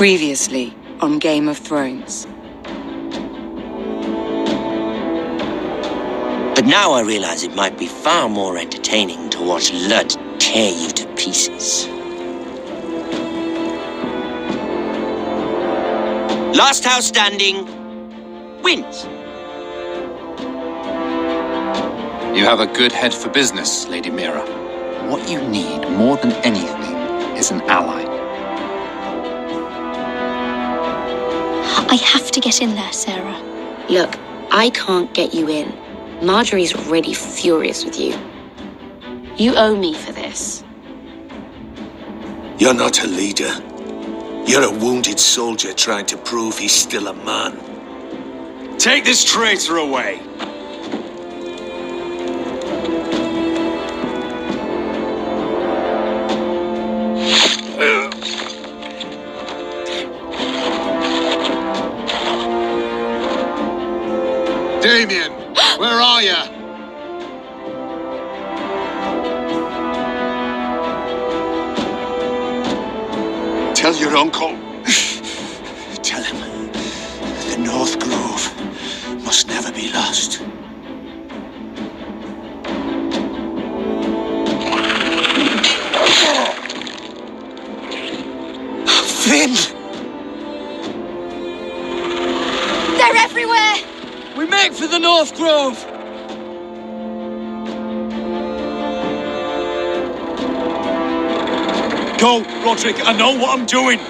Previously on Game of Thrones. But now I realize it might be far more entertaining to watch Lud tear you to pieces. Last house standing wins. You have a good head for business, Lady Mira. What you need more than anything is an ally. I have to get in there, Sarah. Look, I can't get you in. Marjorie's already furious with you. You owe me for this. You're not a leader. You're a wounded soldier trying to prove he's still a man. Take this traitor away! Damien, where are you? Tell your uncle. Tell him the North Grove must never be lost. Finn! They're everywhere! We make for the North Grove! Go, Roderick, I know what I'm doing!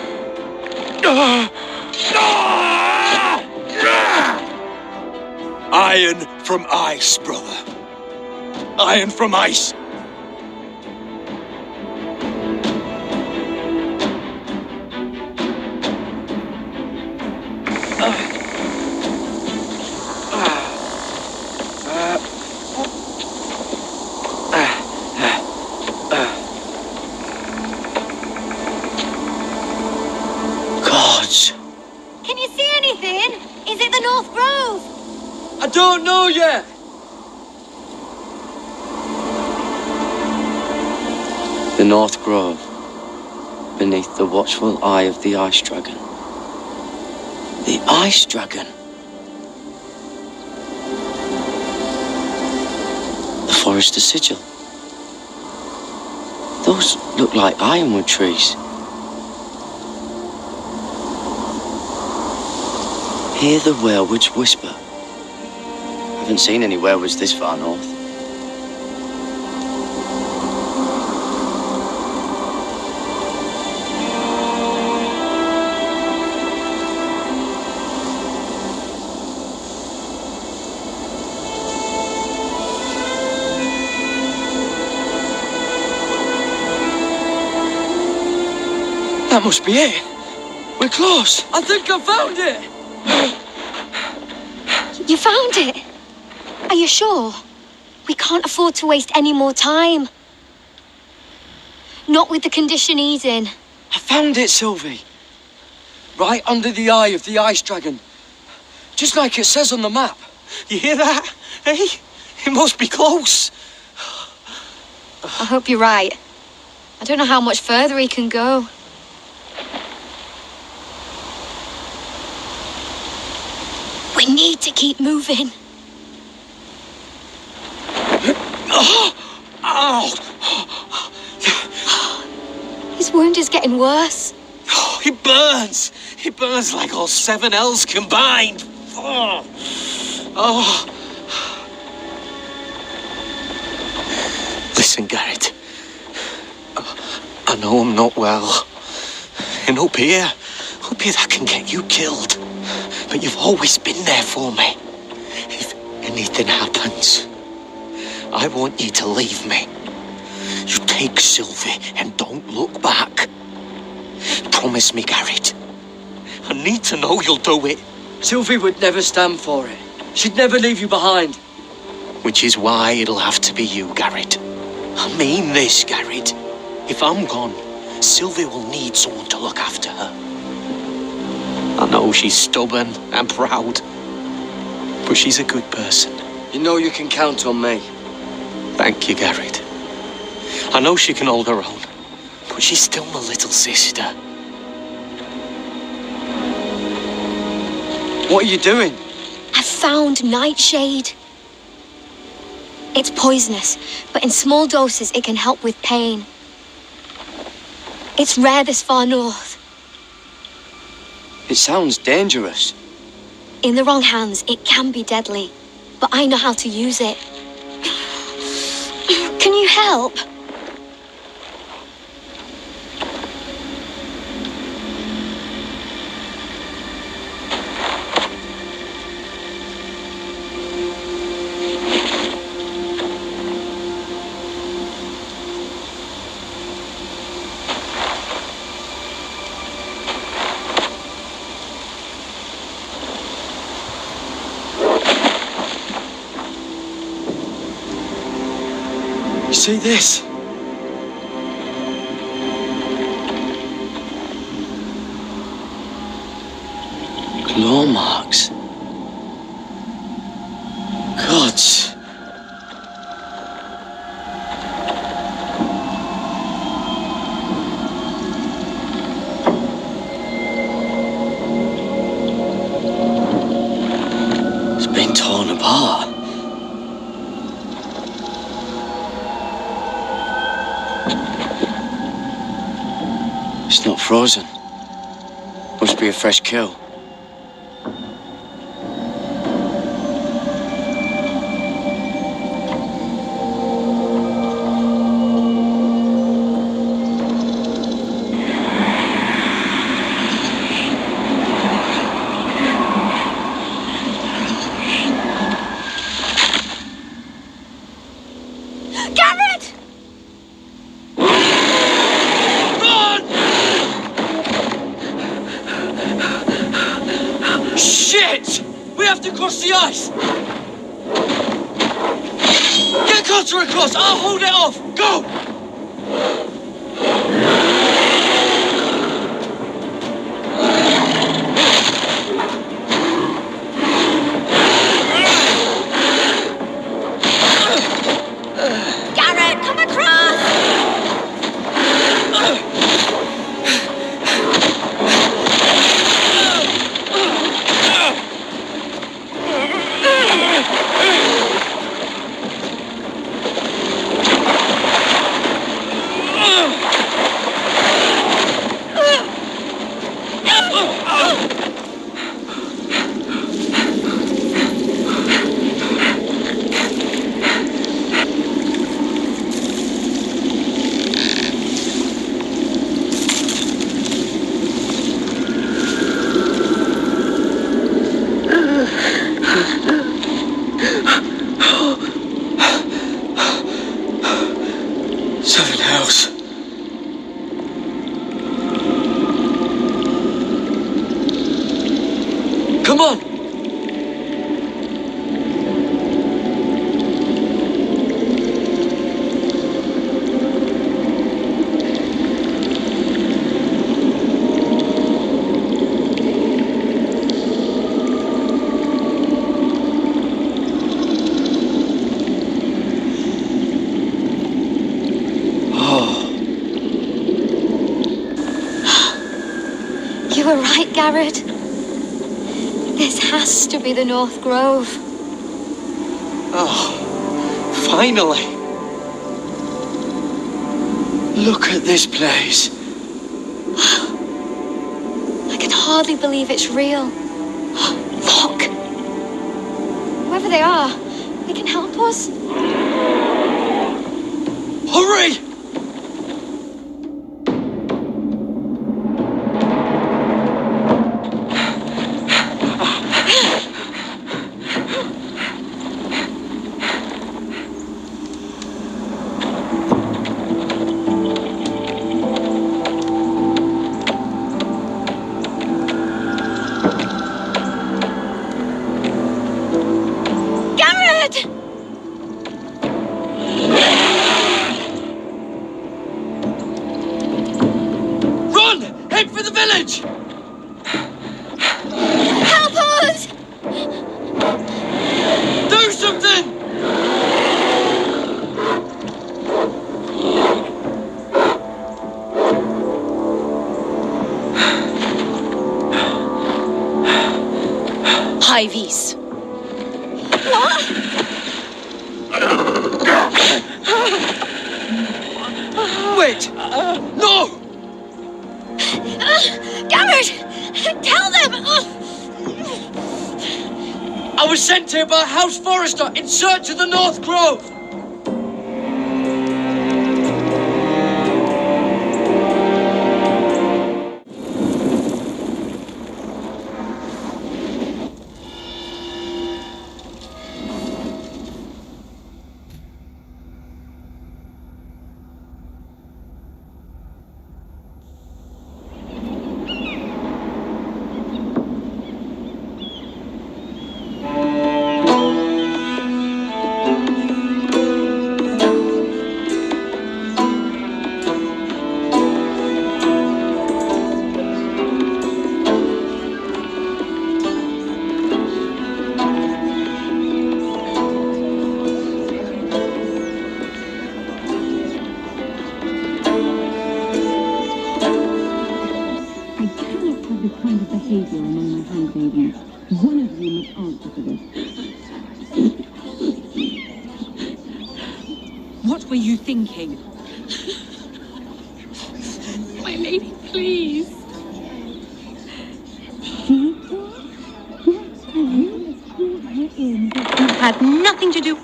Iron from ice, brother. Iron from ice. Can you see anything? Is it the North Grove? I don't know yet! The North Grove, beneath the watchful eye of the Ice Dragon. The Ice Dragon? The Forrester sigil. Those look like ironwood trees. Hear the werewolves whisper. Haven't seen any werewolves this far north. That must be it. We're close. I think I found it. You found it? Are you sure? We can't afford to waste any more time. Not with the condition he's in. I found it, Sylvie. Right under the eye of the Ice Dragon. Just like it says on the map. You hear that? Hey? It must be close. I hope you're right. I don't know how much further he can go. We need to keep moving. His wound is getting worse. Oh, it burns. It burns like all 7 L's combined. Oh. Listen, Garrett. I know I'm not well. And up here that can get you killed. But you've always been there for me. If anything happens, I want you to leave me. You take Sylvie and don't look back. Promise me, Garrett. I need to know you'll do it. Sylvie would never stand for it. She'd never leave you behind. Which is why it'll have to be you, Garrett. I mean this, Garrett. If I'm gone, Sylvie will need someone to look after her. I know she's stubborn and proud, but she's a good person. You know you can count on me. Thank you, Garrett. I know she can hold her own, but she's still my little sister. What are you doing? I've found nightshade. It's poisonous, but in small doses it can help with pain. It's rare this far north. It sounds dangerous. In the wrong hands, it can be deadly, but I know how to use it. Can you help? See this? Claw marks. Gods. It's been torn apart. It's not frozen. Must be a fresh kill. Across the ice! Get Cutter across! I'll hold it off! Go! Garrett, come across! Come on! You were right, Garrett. This has to be the North Grove. Oh, finally. Look at this place. I can hardly believe it's real. Look. Whoever they are, they can help us. Hurry! was sent here by House Forrester in search of the North Grove. What were you thinking? My lady, please. Had nothing to do.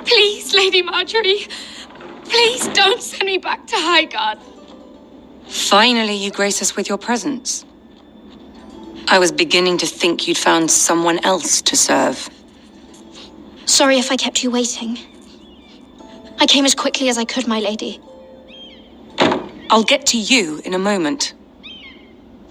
Please, Lady Marjorie. Please don't send me back to Highgarden. Finally, you grace us with your presence. I was beginning to think you'd found someone else to serve. Sorry if I kept you waiting. I came as quickly as I could, my lady. I'll get to you in a moment.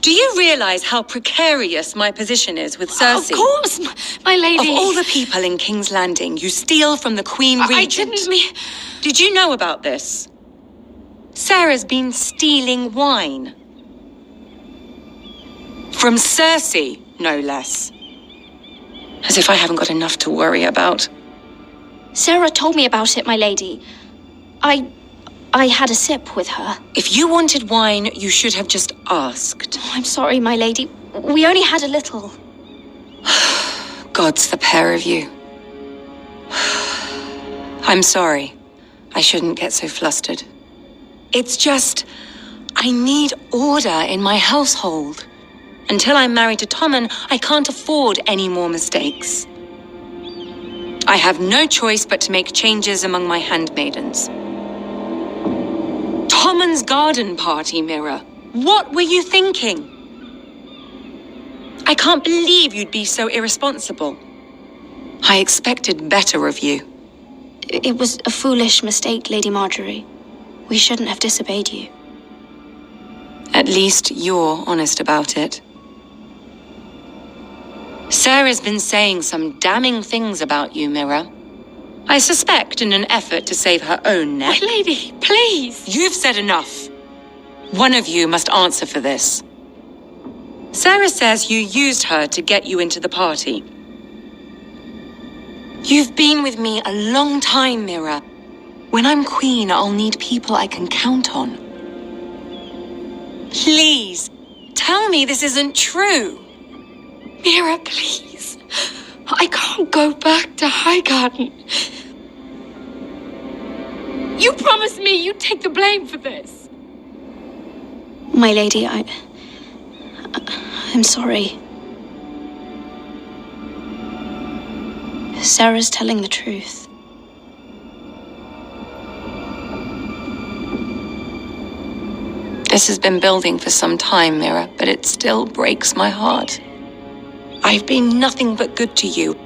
Do you realize how precarious my position is with Cersei? Of course, my lady. Of all the people in King's Landing, you steal from the Queen Regent. I didn't mean... Did you know about this? Sarah's been stealing wine. From Cersei, no less. As if I haven't got enough to worry about. Sarah told me about it, my lady. I had a sip with her. If you wanted wine, you should have just asked. Oh, I'm sorry, my lady. We only had a little. Gods, the pair of you. I'm sorry. I shouldn't get so flustered. It's just, I need order in my household. Until I'm married to Tommen, I can't afford any more mistakes. I have no choice but to make changes among my handmaidens. Tommen's garden party, Mira. What were you thinking? I can't believe you'd be so irresponsible. I expected better of you. It was a foolish mistake, Lady Marjorie. We shouldn't have disobeyed you. At least you're honest about it. Sarah's been saying some damning things about you, Mira. I suspect in an effort to save her own neck. My lady, please! You've said enough. One of you must answer for this. Sarah says you used her to get you into the party. You've been with me a long time, Mira. When I'm queen, I'll need people I can count on. Please, tell me this isn't true. Mira, please. I can't go back to Highgarden. You promised me you'd take the blame for this. My lady, I'm sorry. Sarah's telling the truth. This has been building for some time, Mira, but it still breaks my heart. I've been nothing but good to you.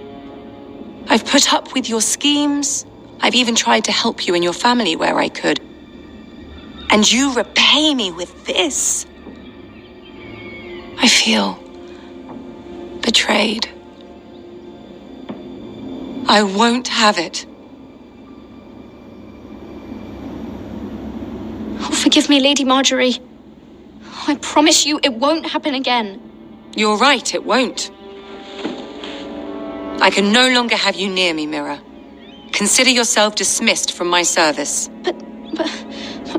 I've put up with your schemes. I've even tried to help you and your family where I could. And you repay me with this. I feel betrayed. I won't have it. Oh, forgive me, Lady Marjorie. I promise you it won't happen again. You're right, it won't. I can no longer have you near me, Mira. Consider yourself dismissed from my service. But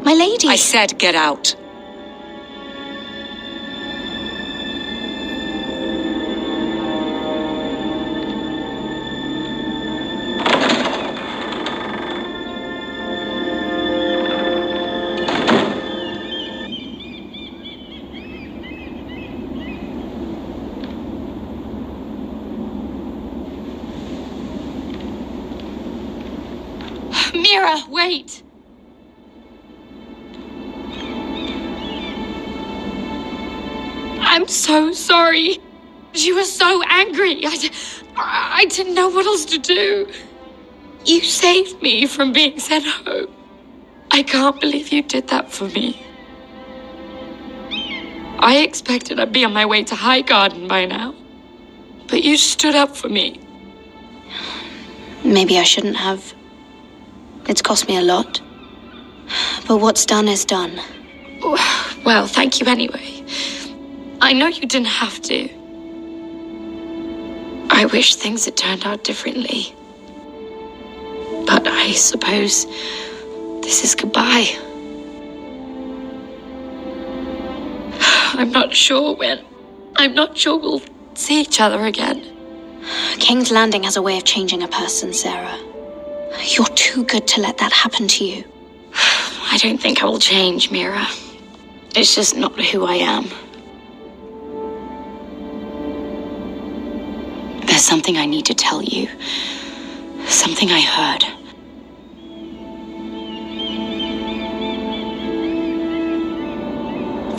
my lady... I said get out. Mira, wait! I'm so sorry. She was so angry. I didn't know what else to do. You saved me from being sent home. I can't believe you did that for me. I expected I'd be on my way to High Garden by now. But you stood up for me. Maybe I shouldn't have. It's cost me a lot. But what's done is done. Well, thank you anyway. I know you didn't have to. I wish things had turned out differently. But I suppose this is goodbye. I'm not sure when. I'm not sure we'll see each other again. King's Landing has a way of changing a person, Sarah. You're too good to let that happen to you. I don't think I will change, Mira. It's just not who I am. There's something I need to tell you. Something I heard.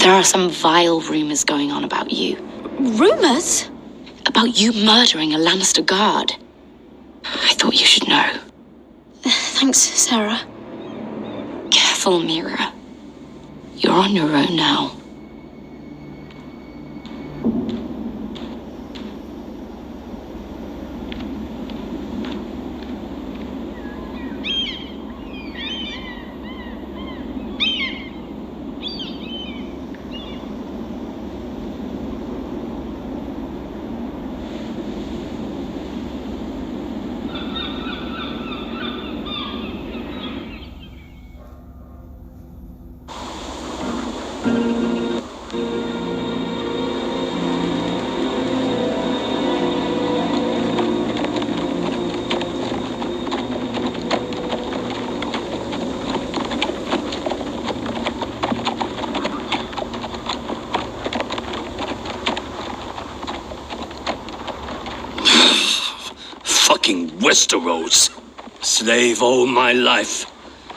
There are some vile rumors going on about you. Rumors? About you murdering a Lannister guard. I thought you should know. Thanks, Sarah. Careful, Mira. You're on your own now. Westeros. Slave all my life,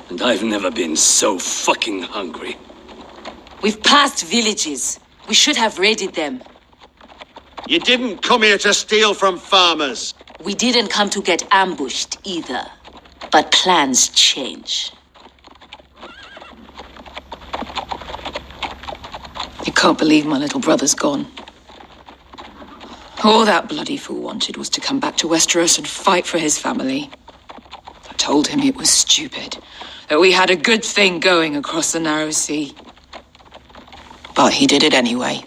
and I've never been so fucking hungry. We've passed villages. We should have raided them. You didn't come here to steal from farmers. We didn't come to get ambushed either. But plans change. I can't believe my little brother's gone. All that bloody fool wanted was to come back to Westeros and fight for his family. I told him it was stupid, that we had a good thing going across the narrow sea. But he did it anyway.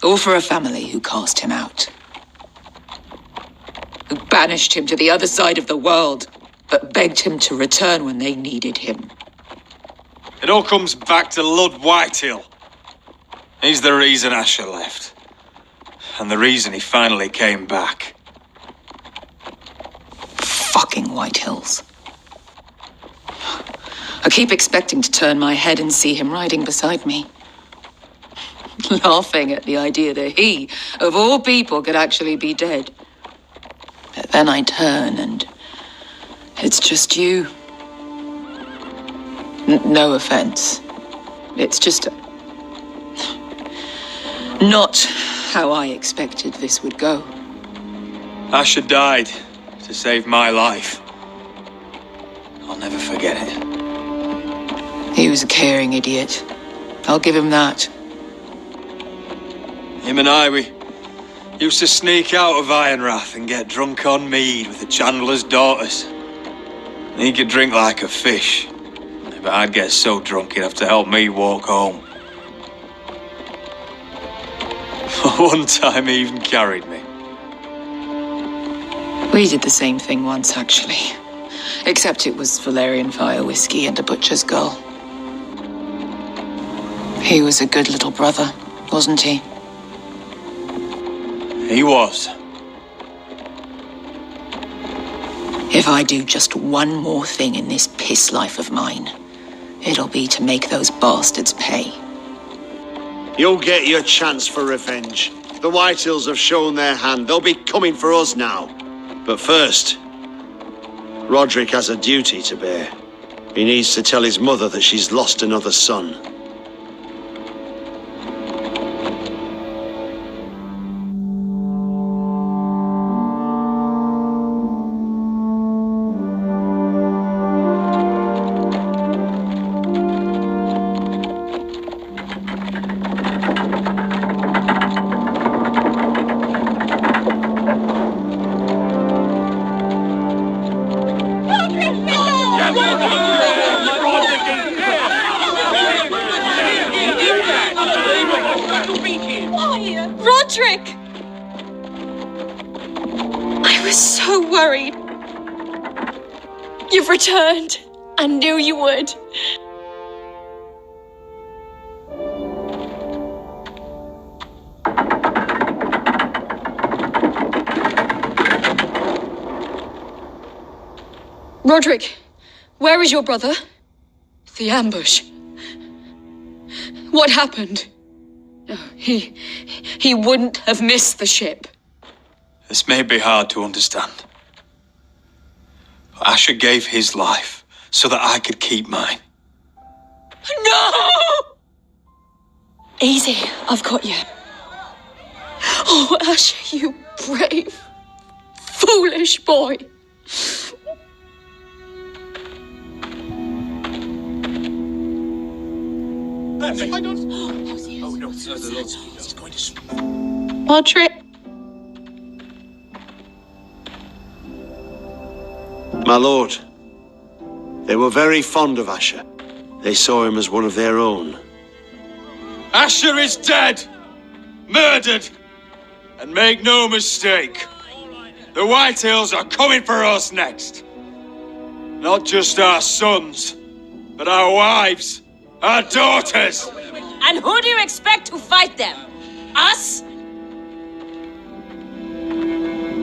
All for a family who cast him out. Who banished him to the other side of the world, but begged him to return when they needed him. It all comes back to Lord Whitehill. He's the reason Asher left. And the reason he finally came back. Fucking White Hills. I keep expecting to turn my head and see him riding beside me. Laughing at the idea that he, of all people, could actually be dead. But then I turn and it's just you. No offense. It's just not how I expected this would go. Asher died to save my life. I'll never forget it. He was a caring idiot. I'll give him that. Him and I, we used to sneak out of Ironrath and get drunk on mead with the Chandler's daughters. He could drink like a fish, but I'd get so drunk he'd have to help me walk home. One time he even carried me. We did the same thing once, actually. Except it was Valerian fire whiskey and a butcher's girl. He was a good little brother, wasn't he? He was. If I do just one more thing in this piss life of mine, it'll be to make those bastards pay. You'll get your chance for revenge. The Whitehills have shown their hand. They'll be coming for us now. But first, Roderick has a duty to bear. He needs to tell his mother that she's lost another son. Roderick! I was so worried. You've returned. I knew you would. Roderick, where is your brother? The ambush. What happened? He wouldn't have missed the ship. This may be hard to understand. But Asher gave his life so that I could keep mine. No! Easy, I've got you. Oh, Asher, you brave, foolish boy. Roderick. My lord, they were very fond of Asher. They saw him as one of their own. Asher is dead! Murdered! And make no mistake, the Whitehills are coming for us next. Not just our sons, but our wives, our daughters. And who do you expect to fight them? Us?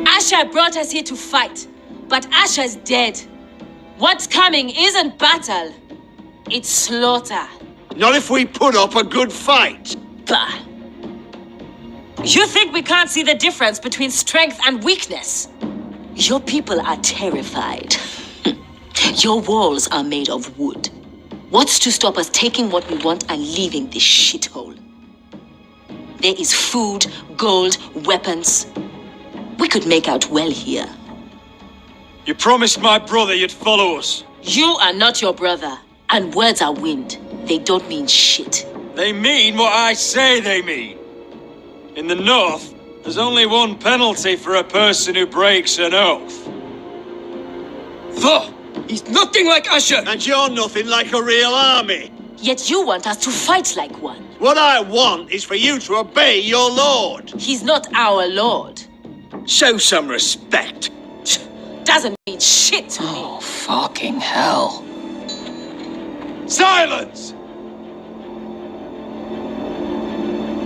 Asher brought us here to fight, but Asher's dead. What's coming isn't battle, it's slaughter. Not if we put up a good fight. Bah! You think we can't see the difference between strength and weakness? Your people are terrified. Your walls are made of wood. What's to stop us taking what we want and leaving this shithole? There is food, gold, weapons. We could make out well here. You promised my brother you'd follow us. You are not your brother, and words are wind. They don't mean shit. They mean what I say they mean. In the north, there's only one penalty for a person who breaks an oath. He's nothing like Asher! And you're nothing like a real army. Yet you want us to fight like one. What I want is for you to obey your lord. He's not our lord. Show some respect. Doesn't mean shit to me. Oh, fucking hell. Silence!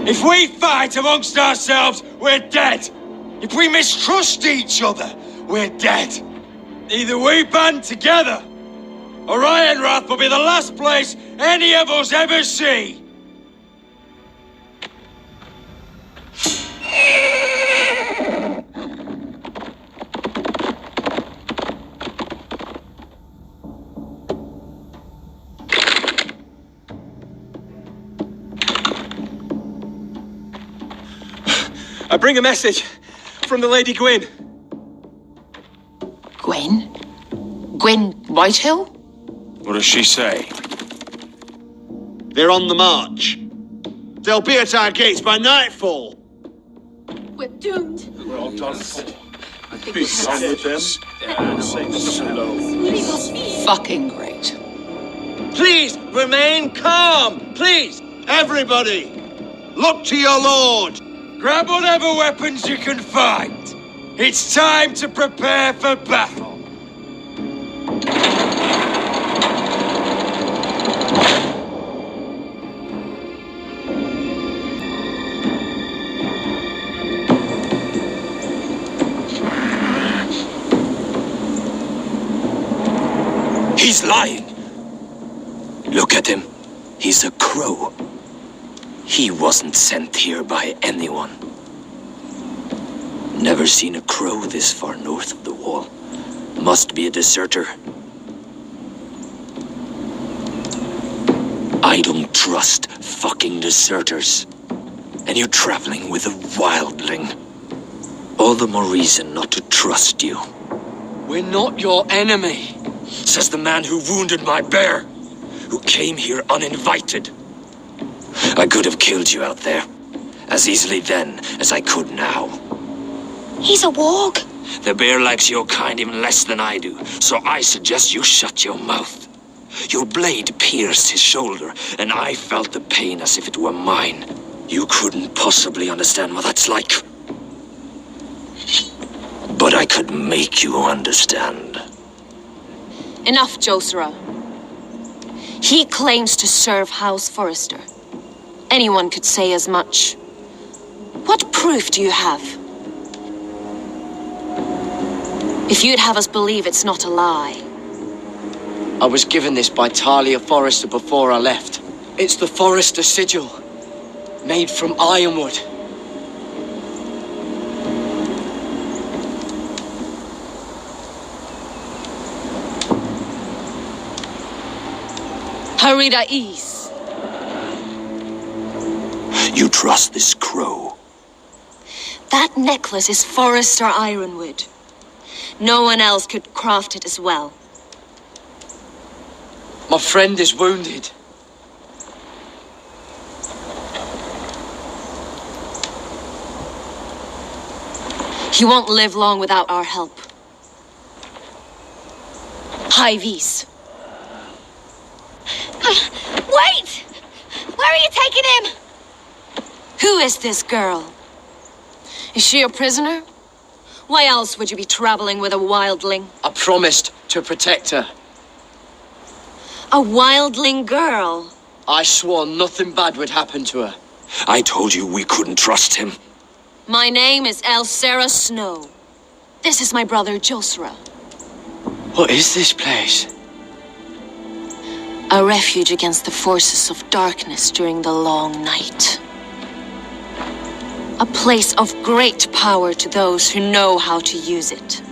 If we fight amongst ourselves, we're dead. If we mistrust each other, we're dead. Either we band together, or Ironrath will be the last place any of us ever see. I bring a message from the Lady Gwyn. Gwen? Gwen Whitehill? What does she say? They're on the march. They'll be at our gates by nightfall. We're doomed. We're all done for. Peace with them. Fucking great. Please remain calm. Please, everybody, look to your lord. Grab whatever weapons you can find. It's time to prepare for battle. He's lying. Look at him. He's a crow. He wasn't sent here by anyone. Never seen a crow this far north of the wall. must be a deserter. I don't trust fucking deserters. And you're traveling with a wildling. All the more reason not to trust you. We're not your enemy. Says the man who wounded my bear, who came here uninvited. I could have killed you out there, as easily then as I could now. He's a warg. The bear likes your kind even less than I do, so I suggest you shut your mouth. Your blade pierced his shoulder, and I felt the pain as if it were mine. You couldn't possibly understand what that's like. But I could make you understand. Enough, Josera. He claims to serve House Forrester. Anyone could say as much. What proof do you have? If you'd have us believe it's not a lie. I was given this by Talia Forrester before I left. It's the Forrester sigil, made from ironwood. Harida East. You trust this crow? That necklace is Forrester ironwood. No one else could craft it as well. My friend is wounded. He won't live long without our help. High Vis. Wait! Where are you taking him? Who is this girl? Is she a prisoner? Why else would you be traveling with a wildling? I promised to protect her. A wildling girl? I swore nothing bad would happen to her. I told you we couldn't trust him. My name is Elsera Snow. This is my brother Josera. What is this place? A refuge against the forces of darkness during the long night. A place of great power to those who know how to use it.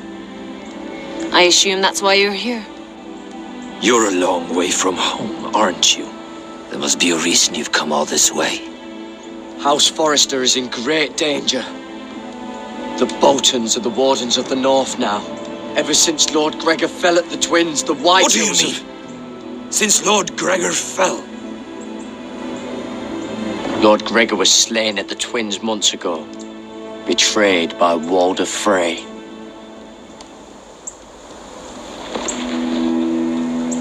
I assume that's why you're here. You're a long way from home, aren't you? There must be a reason you've come all this way. House Forrester is in great danger. The Boltons are the Wardens of the North now. Ever since Lord Gregor fell at the Twins, the White What do you mean? Since Lord Gregor fell? Lord Gregor was slain at the Twins months ago. Betrayed by Walder Frey.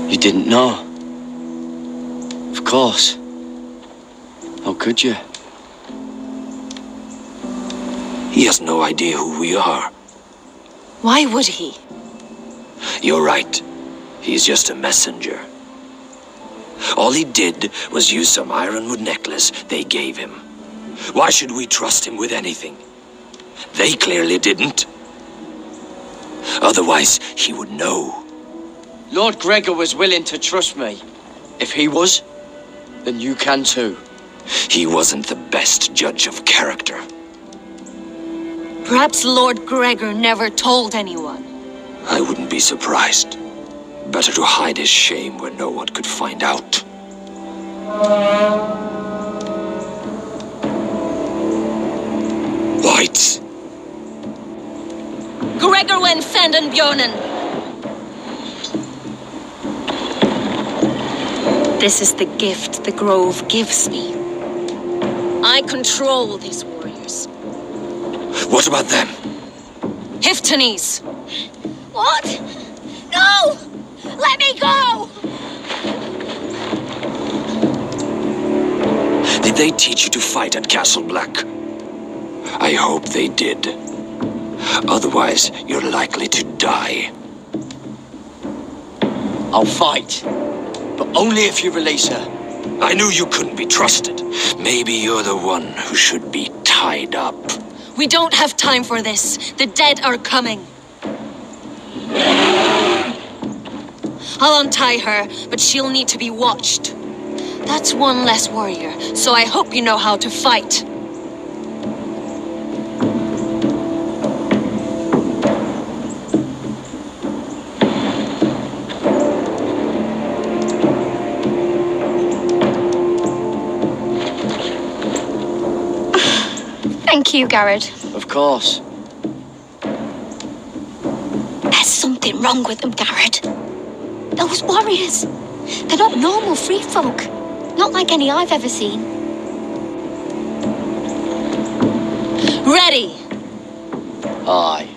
You didn't know? Of course. How could you? He has no idea who we are. Why would he? You're right. He's just a messenger. All he did was use some ironwood necklace they gave him. Why should we trust him with anything? They clearly didn't. Otherwise, he would know. Lord Gregor was willing to trust me. If he was, then you can too. He wasn't the best judge of character. Perhaps Lord Gregor never told anyone. I wouldn't be surprised. Better to hide his shame where no one could find out. Whites. Gregor wen fenden Bjornen. This is the gift the Grove gives me. I control these warriors. What about them? Hiftanes. What? No! Let me go! Did they teach you to fight at Castle Black? I hope they did. Otherwise, you're likely to die. I'll fight. But only if you release her. I knew you couldn't be trusted. Maybe you're the one who should be tied up. We don't have time for this. The dead are coming. I'll untie her, but she'll need to be watched. That's one less warrior, so I hope you know how to fight. to you, Garrett. Of course. There's something wrong with them, Garrett. Those warriors. They're not normal free folk. Not like any I've ever seen. Ready! Aye.